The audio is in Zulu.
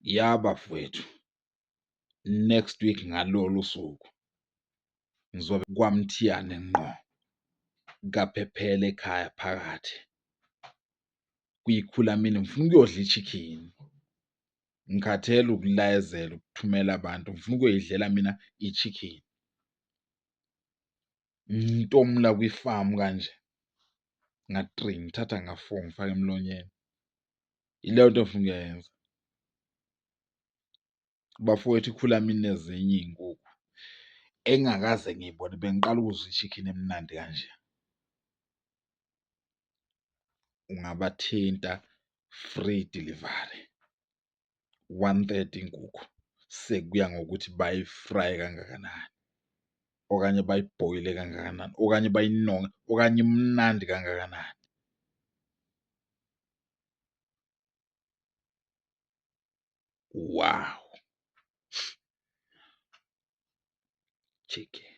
Ya bafowethu, next week ngalolu suku ngizobe kwaMthiyane ngqo kaPhephela ekhaya phakathi kuyikhulamini. Ngifuna ukuyodla i-chicken. Ngikhathele ukulayezela ukuthumela abantu. Ngifuna ukuyoyidlela mina i-chicken. Ngitomula kwifamu kanje nga-3 ngithatha nga-4 ngifake emlonyeni. Ileyo nto engifuna ukuyenza. Bafowethu, ikhulamini nezinye iy'nkukhu engingakaze ngiyibone. Bengiqala ukuzwa i-chicken emnandi kanje. Ungabathinta free delivery 130 inkukhu. Sekuya ngokuthi bayi-fry kangakanani, okanye bayibhoyile kangakanani, okanye bayinonge, okanye imnandi kangakanani. Wow! Chicken.